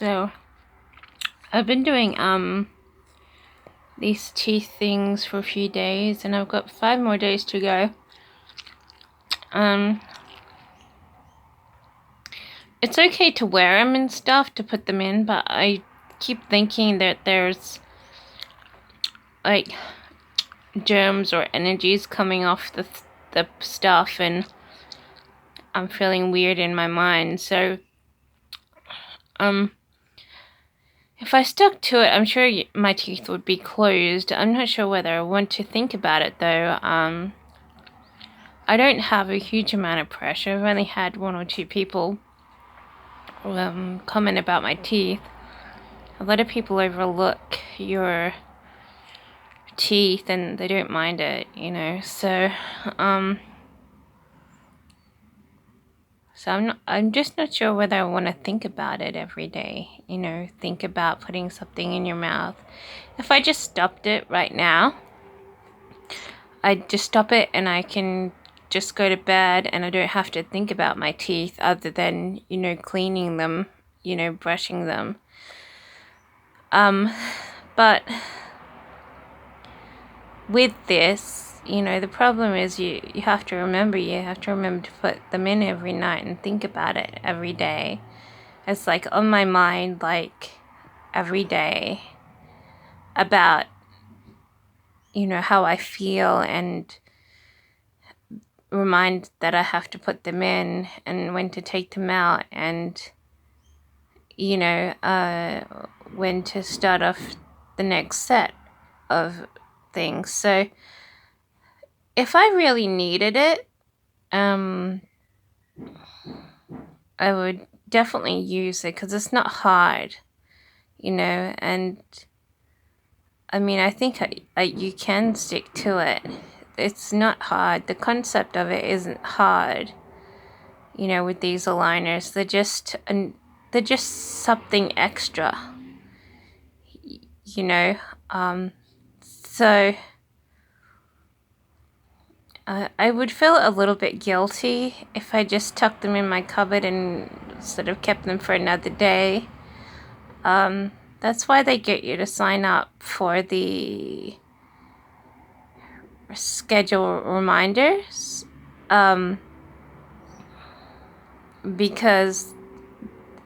So I've been doing these teeth things for a few days, and I've got 5 more days to go. It's okay to wear them and stuff, to put them in, but I keep thinking that there's like germs or energies coming off the stuff, and I'm feeling weird in my mind. So if I stuck to it, I'm sure my teeth would be closed. I'm not sure whether I want to think about it though. I don't have a huge amount of pressure. I've only had 1 or 2 people comment about my teeth. A lot of people overlook your teeth and they don't mind it, you know. So I'm just not sure whether I want to think about it every day, you know, think about putting something in your mouth. If I just stopped it right now, I'd just stop it and I can just go to bed and I don't have to think about my teeth other than, you know, cleaning them, you know, brushing them. But with this, you know, the problem is you have to remember to put them in every night and think about it every day. It's like on my mind, like every day about, you know, how I feel, and remind that I have to put them in and when to take them out, and you know, when to start off the next set of things. So if I really needed it, I would definitely use it because it's not hard, you know. And I mean, I think you can stick to it. It's not hard. The concept of it isn't hard, you know. With these aligners, they're just something extra, you know. So I would feel a little bit guilty if I just tucked them in my cupboard and sort of kept them for another day. That's why they get you to sign up for the schedule reminders, because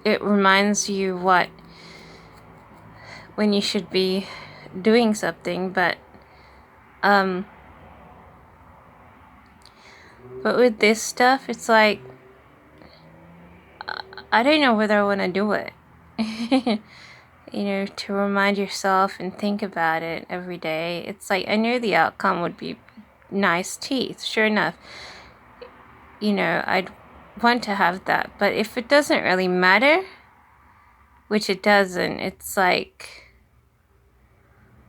it reminds you when you should be doing something. But with this stuff, it's like I don't know whether I want to do it. You know, to remind yourself and think about it every day. It's like I knew the outcome would be nice teeth. Sure enough, you know, I'd want to have that. But if it doesn't really matter, which it doesn't, it's like,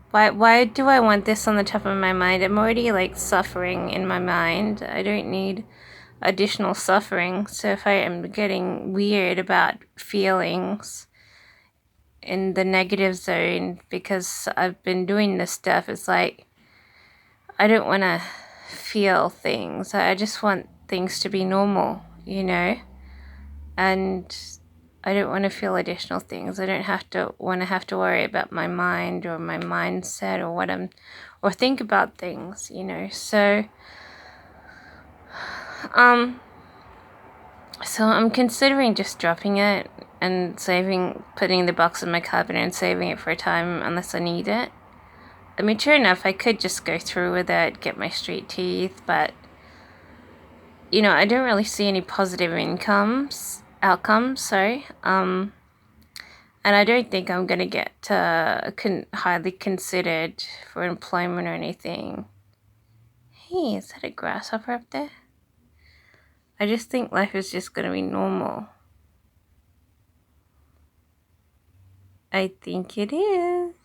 why do I want this on the top of my mind? I'm already like suffering in my mind. I don't need additional suffering. So if I am getting weird about feelings in the negative zone because I've been doing this stuff, it's like I don't want to feel things. I just want things to be normal, you know. And I don't want to feel additional things. I don't have to worry about my mind or my mindset or think about things, you know. So I'm considering just dropping it and putting the box in my cupboard and saving it for a time unless I need it. I mean, sure enough, I could just go through with it, get my straight teeth, but you know, I don't really see any positive outcomes, sorry. And I don't think I'm gonna get highly considered for employment or anything. Hey, is that a grasshopper up there? I just think life is just gonna be normal. I think it is.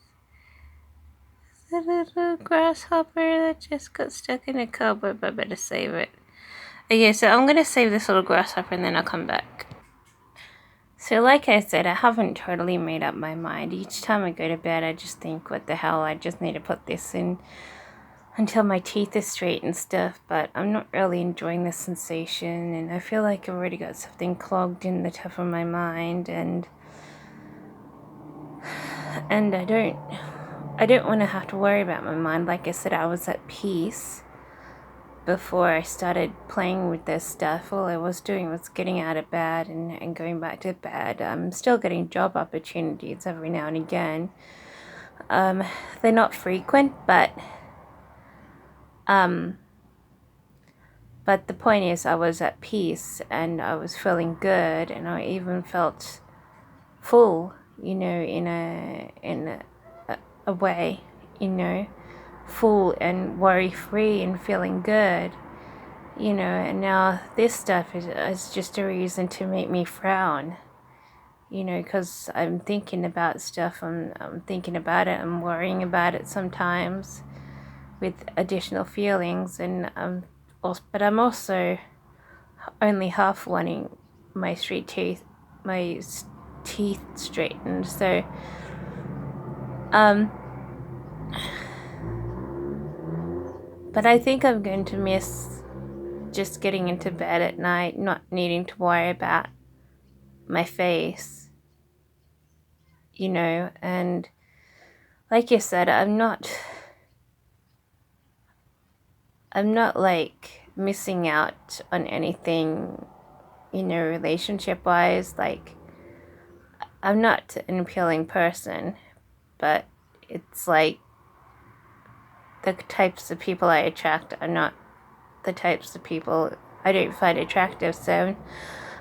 Is that a little grasshopper that just got stuck in a cobweb? I better save it. Okay, so I'm gonna save this little grasshopper and then I'll come back. So like I said, I haven't totally made up my mind. Each time I go to bed, I just think, what the hell, I just need to put this in until my teeth are straight and stuff. But I'm not really enjoying the sensation, and I feel like I've already got something clogged in the top of my mind. And And I don't want to have to worry about my mind. Like I said, I was at peace before I started playing with this stuff. All I was doing was getting out of bed and going back to bed. I'm still getting job opportunities every now and again. They're not frequent, but the point is I was at peace and I was feeling good, and I even felt full, in a way, full and worry free and feeling good, and now this stuff is just a reason to make me frown, because I'm thinking about stuff, I'm thinking about it, I'm worrying about it sometimes with additional feelings, but I'm also only half wanting my teeth straightened, so but I think I'm going to miss just getting into bed at night, not needing to worry about my face, and like you said, I'm not like missing out on anything, relationship wise. Like, I'm not an appealing person, but it's like the types of people I attract are not the types of people I don't find attractive. So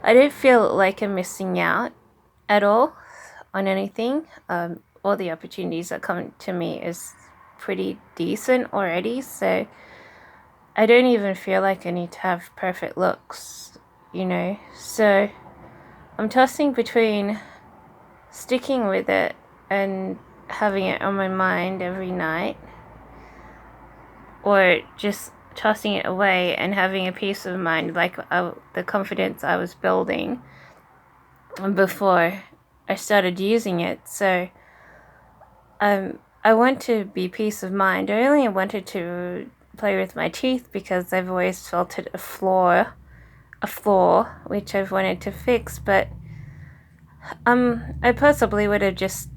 I don't feel like I'm missing out at all on anything. All the opportunities that come to me is pretty decent already. So I don't even feel like I need to have perfect looks, So I'm tossing between sticking with it and having it on my mind every night, or just tossing it away and having a peace of mind, like the confidence I was building before I started using it. So I want to be peace of mind. I only wanted to play with my teeth because I've always felt it a flaw which I've wanted to fix, but I possibly would have just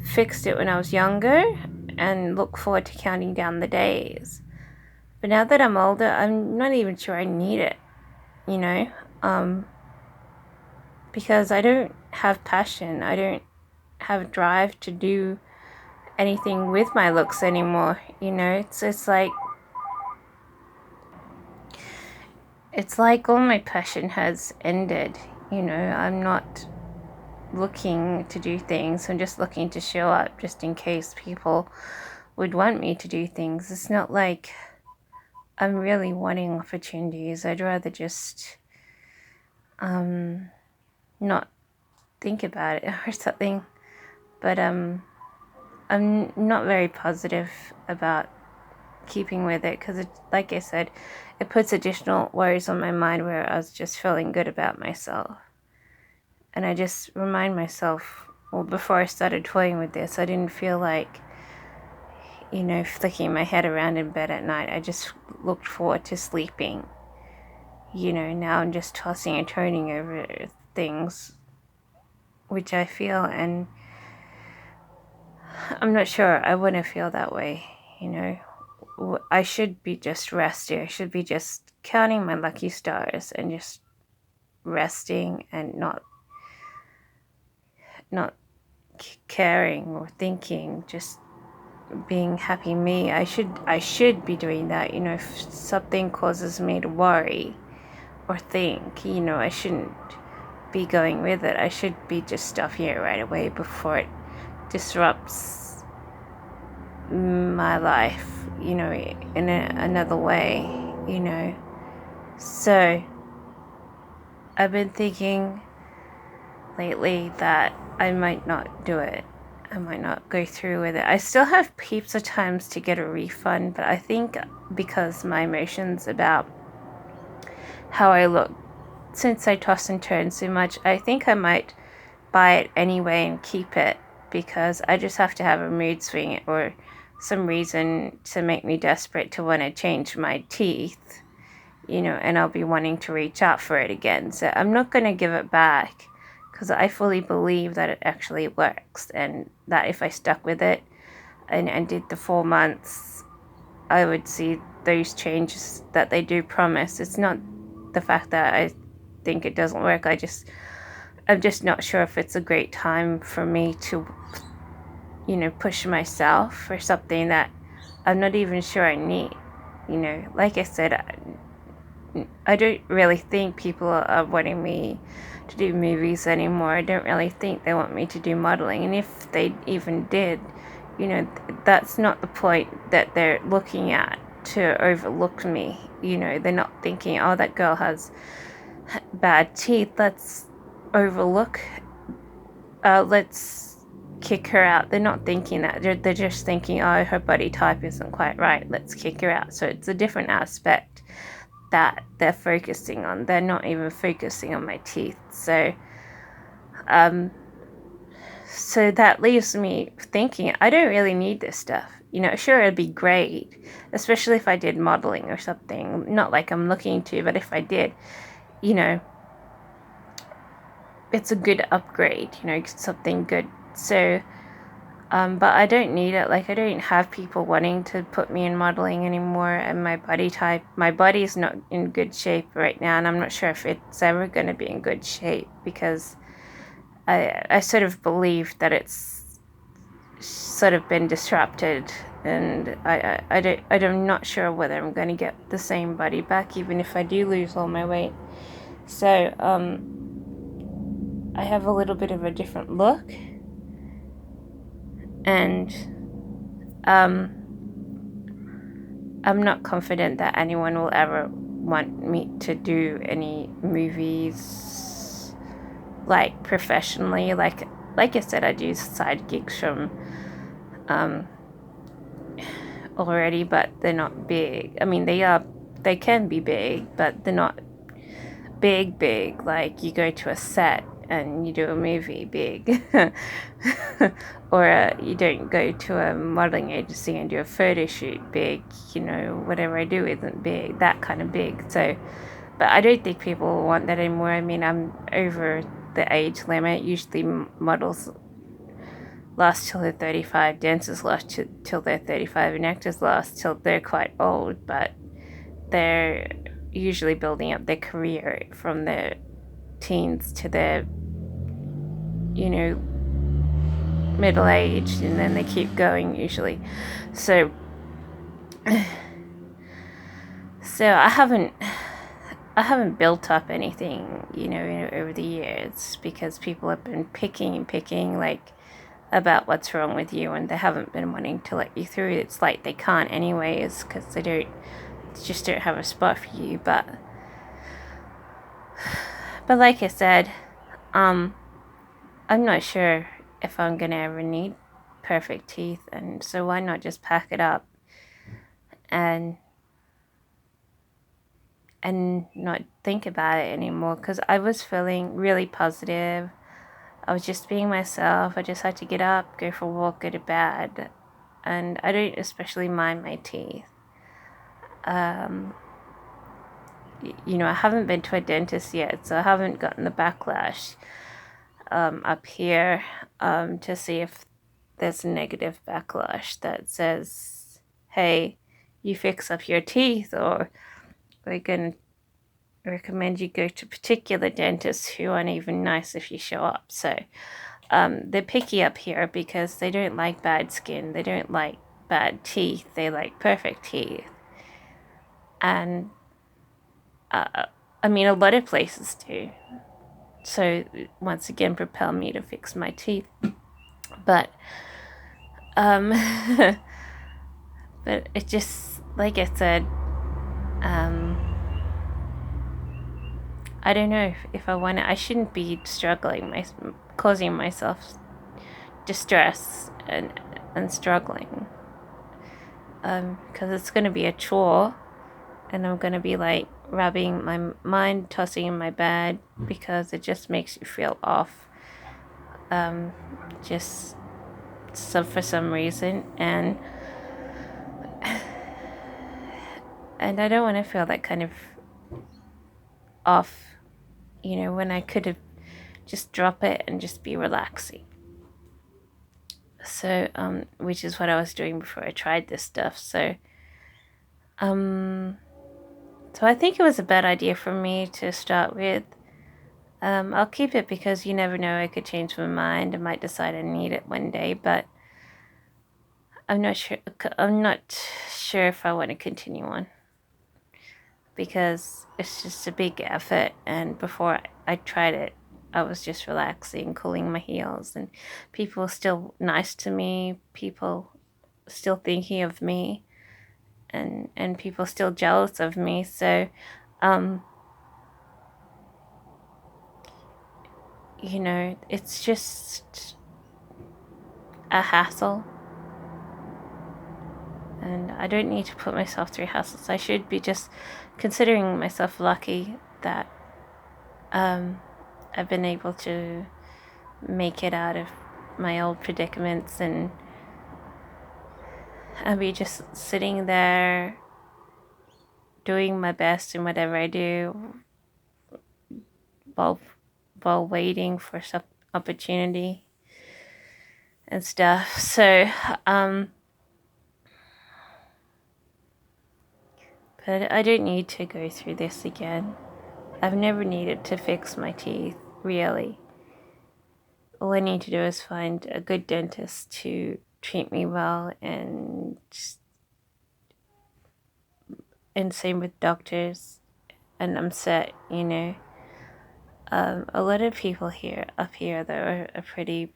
fixed it when I was younger and look forward to counting down the days. But now that I'm older, I'm not even sure I need it, because I don't have passion. I don't have drive to do anything with my looks anymore, it's like all my passion has ended, I'm not looking to do things. I'm just looking to show up just in case people would want me to do things. It's not like I'm really wanting opportunities. I'd rather just not think about it or something. But I'm not very positive about keeping with it because, like I said, it puts additional worries on my mind where I was just feeling good about myself. And I just remind myself, well, before I started toying with this, I didn't feel like, flicking my head around in bed at night. I just looked forward to sleeping. Now I'm just tossing and turning over things, which I feel, and I'm not sure I want to feel that way, I should be just resting. I should be just counting my lucky stars and just resting and not caring or thinking, just being happy me. I should be doing that, if something causes me to worry or think, I shouldn't be going with it. I should be just stopping it right away before it disrupts my life, in another way, So I've been thinking lately that I might not do it. I might not go through with it. I still have heaps of times to get a refund, but I think because my emotions about how I look, since I toss and turn so much, I think I might buy it anyway and keep it, because I just have to have a mood swing or some reason to make me desperate to want to change my teeth, and I'll be wanting to reach out for it again. So I'm not going to give it back because I fully believe that it actually works, and that if I stuck with it and did the 4 months, I would see those changes that they do promise. It's not the fact that I think it doesn't work. I'm just not sure if it's a great time for me to, push myself for something that I'm not even sure I need. Like I said, I don't really think people are wanting me to do movies anymore. I don't really think they want me to do modeling. And if they even did, that's not the point that they're looking at to overlook me. They're not thinking, oh, that girl has bad teeth. Let's overlook, let's kick her out. They're not thinking that. They're just thinking, oh, her body type isn't quite right. Let's kick her out. So it's a different aspect that they're focusing on. They're not even focusing on my teeth. So that leaves me thinking, I don't really need this stuff. Sure, it'd be great, especially if I did modeling or something. Not like I'm looking to, but if I did, it's a good upgrade, something good. So, but I don't need it. Like, I don't have people wanting to put me in modeling anymore, and my body's not in good shape right now, and I'm not sure if it's ever going to be in good shape, because I sort of believe that it's sort of been disrupted, and I'm not sure whether I'm going to get the same body back, even if I do lose all my weight. So, I have a little bit of a different look, and I'm not confident that anyone will ever want me to do any movies like professionally. Like I said, I do side gigs from already, but they're not big. I mean, they can be big, but they're not big. Like, you go to a set and you do a movie big. Or you don't go to a modeling agency and do a photo shoot big. Whatever I do isn't big, that kind of big. So, but I don't think people want that anymore. I mean, I'm over the age limit. Usually models last till they're 35, dancers last till they're 35, and actors last till they're quite old, but they're usually building up their career from their teens to their, middle aged, and then they keep going usually. So I haven't built up anything, over the years, because people have been picking like about what's wrong with you, and they haven't been wanting to let you through. It's like they can't anyways, because they just don't have a spot for you. But like I said, I'm not sure if I'm gonna ever need perfect teeth, and so why not just pack it up and not think about it anymore, because I was feeling really positive. I was just being myself. I just had to get up, go for a walk, go to bed, and I don't especially mind my teeth. I haven't been to a dentist yet, so I haven't gotten the backlash up here to see if there's a negative backlash that says, hey, you fix up your teeth, or we're going to recommend you go to particular dentists who aren't even nice if you show up. So they're picky up here because they don't like bad skin. They don't like bad teeth. They like perfect teeth. And I mean, a lot of places do. So once again, propel me to fix my teeth. But but it just, like I said, I don't know if I want to. I shouldn't be struggling, causing myself distress and struggling, because it's going to be a chore, and I'm going to be like rubbing my mind, tossing in my bed, because it just makes you feel off, for some reason, and I don't want to feel that kind of off, when I could have just drop it and just be relaxing. So, which is what I was doing before I tried this stuff. So I think it was a bad idea for me to start with. I'll keep it because you never know, I could change my mind. I might decide I need it one day, but I'm not sure. I'm not sure if I want to continue on because it's just a big effort. And before I tried it, I was just relaxing, cooling my heels, and people were still nice to me. People still thinking of me, and people still jealous of me. So, it's just a hassle. And I don't need to put myself through hassles. I should be just considering myself lucky that I've been able to make it out of my old predicaments, and I'll be just sitting there doing my best in whatever I do while waiting for some opportunity and stuff. So, but I don't need to go through this again. I've never needed to fix my teeth, really. All I need to do is find a good dentist to treat me well, and same with doctors, and I'm set, A lot of people up here, though, are pretty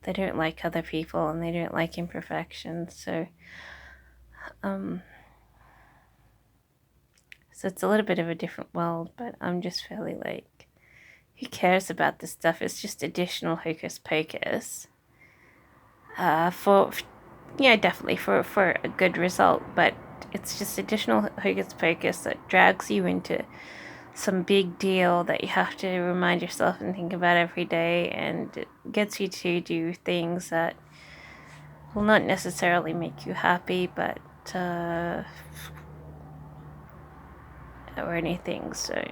they don't like other people and they don't like imperfections, so it's a little bit of a different world, but I'm just fairly like, who cares about this stuff? It's just additional hocus pocus. Definitely for a good result, but it's just additional hocus pocus that drags you into some big deal that you have to remind yourself and think about every day, and it gets you to do things that will not necessarily make you happy, but or anything. So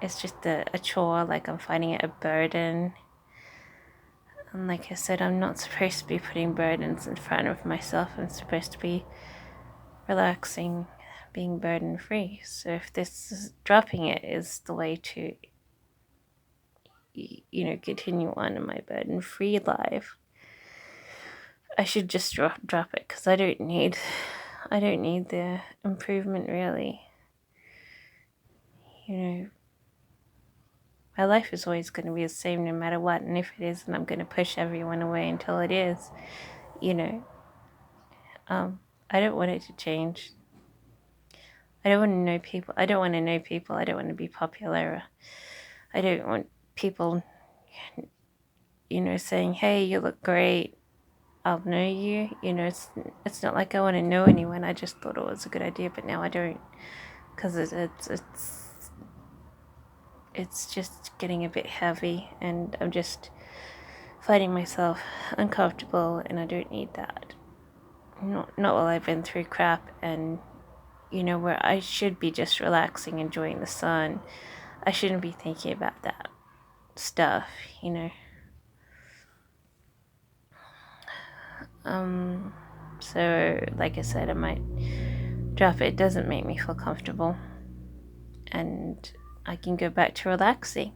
it's just a chore. Like, I'm finding it a burden. And like I said, I'm not supposed to be putting burdens in front of myself. I'm supposed to be relaxing, being burden free. So if dropping it is the way to, continue on in my burden free life, I should just drop it, because I don't need the improvement, really. My life is always going to be the same no matter what, and if it isn't, I'm going to push everyone away until it is. I don't want it to change. I don't want to know people. I don't want to be popular. I don't want people, saying, "Hey, you look great. I'll know you." It's not like I want to know anyone. I just thought it was a good idea, but now I don't, because it's just getting a bit heavy, and I'm just finding myself uncomfortable, and I don't need that. Not while I've been through crap, and where I should be just relaxing, enjoying the sun. I shouldn't be thinking about that stuff, So, like I said, I might drop it. It doesn't make me feel comfortable, and I can go back to relaxing.